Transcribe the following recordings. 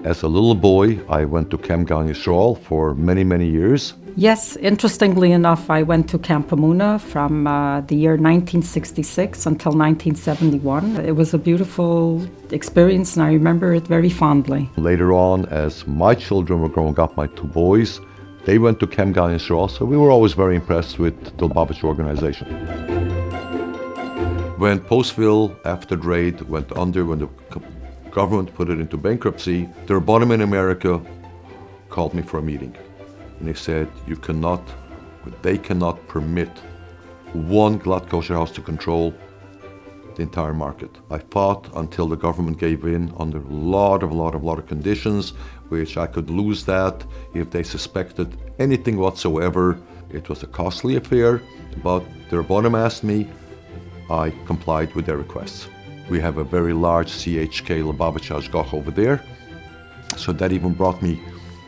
As a little boy, I went to Camp Gan Yisrael for many, many years. Yes, interestingly enough, I went to Camp Hamuna from the year 1966 until 1971. It was a beautiful experience, and I remember it very fondly. Later on, as my children were growing up, my two boys, they went to Camp Gan Yisrael, so we were always very impressed with the Lubavitch organization. When Postville, after the raid, went under, when the government put it into bankruptcy, the REBBONIM in America called me for a meeting. And they said, they cannot permit one glatt kosher house to control the entire market. I fought until the government gave in under a lot of conditions, which I could lose that if they suspected anything whatsoever. It was a costly affair, but the REBBONIM asked me, I complied with their requests. We have a very large CHK Lubavitch Hashgacha over there, so that even brought me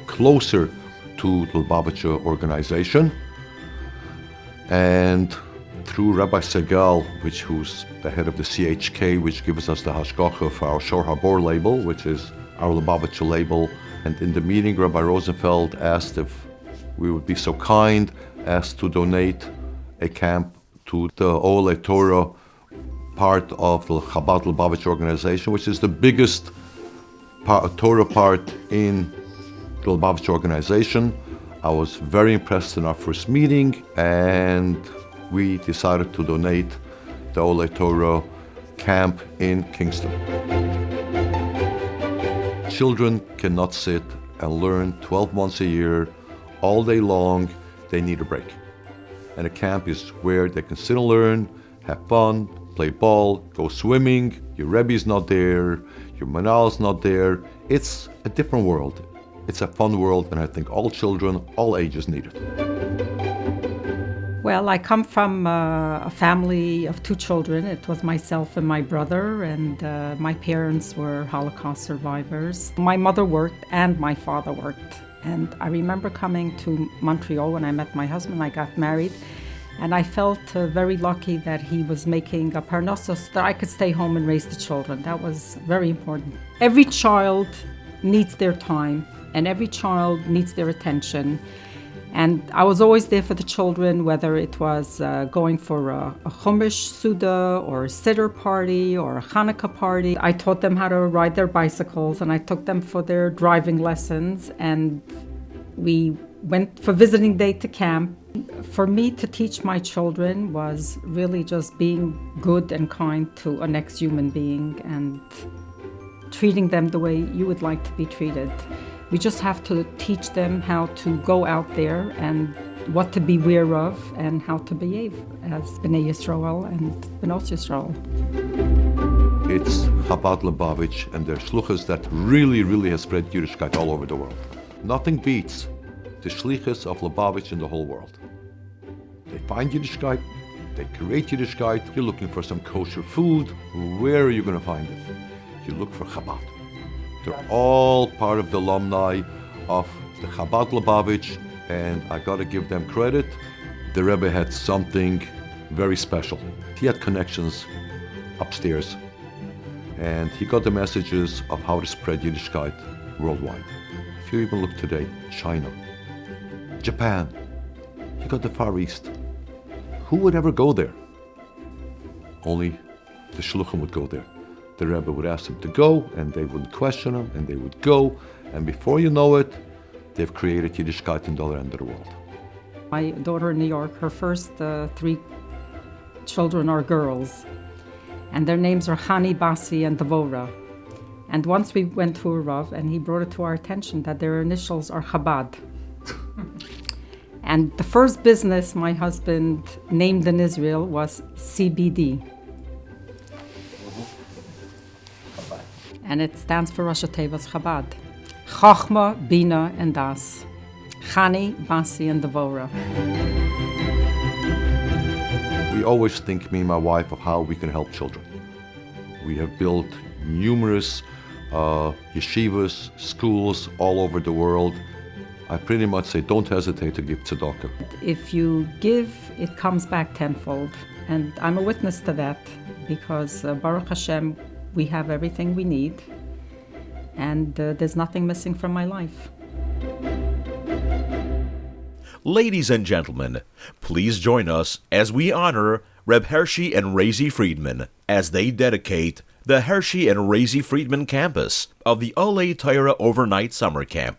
closer to the Lubavitch organization. And through Rabbi Segal, who's the head of the CHK, which gives us the Hashgacha for our Shor HaBor label, which is our Lubavitch label. And in the meeting, Rabbi Rosenfeld asked if we would be so kind as to donate a camp to the Oholei Torah part of the Chabad Lubavitch organization, which is the biggest Torah part in the Lubavitch organization. I was very impressed in our first meeting, and we decided to donate the Oholei Torah camp in Kingston. Children cannot sit and learn 12 months a year, all day long. They need a break. And a camp is where they can sit and learn, have fun, play ball, go swimming. Your Rebbe is not there, your Manal is not there. It's a different world. It's a fun world, and I think all children, all ages need it. Well, I come from a family of two children. It was myself and my brother, and my parents were Holocaust survivors. My mother worked and my father worked. And I remember coming to Montreal when I met my husband. I got married, and I felt very lucky that he was making a parnasa so that I could stay home and raise the children. That was very important. Every child needs their time, and every child needs their attention. And I was always there for the children, whether it was going for a Chumash Suda or a Siddur party or a Hanukkah party. I taught them how to ride their bicycles, and I took them for their driving lessons, and we went for visiting day to camp. For me to teach my children was really just being good and kind to a next human being and treating them the way you would like to be treated. We just have to teach them how to go out there and what to beware of and how to behave as Bnei Yisrael and Bnos Yisrael. It's Chabad Lubavitch and their shluchas that really has spread Yiddishkeit all over the world. Nothing beats the shlichus of Lubavitch in the whole world. They find Yiddishkeit, they create Yiddishkeit. You're looking for some kosher food, where are you going to find it? You look for Chabad. They're all part of the alumni of the Chabad Lubavitch, and I got to give them credit. The Rebbe had something very special. He had connections upstairs, and he got the messages of how to spread Yiddishkeit worldwide. If you even look today, China, Japan, you got the Far East. Who would ever go there? Only the Shluchim would go there. The Rebbe would ask them to go, and they wouldn't question them, and they would go, and before you know it, they've created Yiddishkeit in the other end of the world. My daughter in New York, her first 3 children are girls, and their names are Hani, Basi, and Devora. And once we went to a Rav, and he brought it to our attention that their initials are Chabad. And the first business my husband named in Israel was CBD. And it stands for Rosh Tevos Chabad. Chochma, Bina, and Das. Chani, Basi, and Devora. We always think, me and my wife, of how we can help children. We have built numerous yeshivas, schools all over the world. I pretty much say, don't hesitate to give tzedakah. If you give, it comes back tenfold. And I'm a witness to that, because Baruch Hashem, we have everything we need. and there's nothing missing from my life. Ladies and gentlemen, please join us as we honor Reb Hershey and Raisy Friedman as they dedicate the Hershey and Raisy Friedman campus of the Oholei Torah Overnight Summer Camp.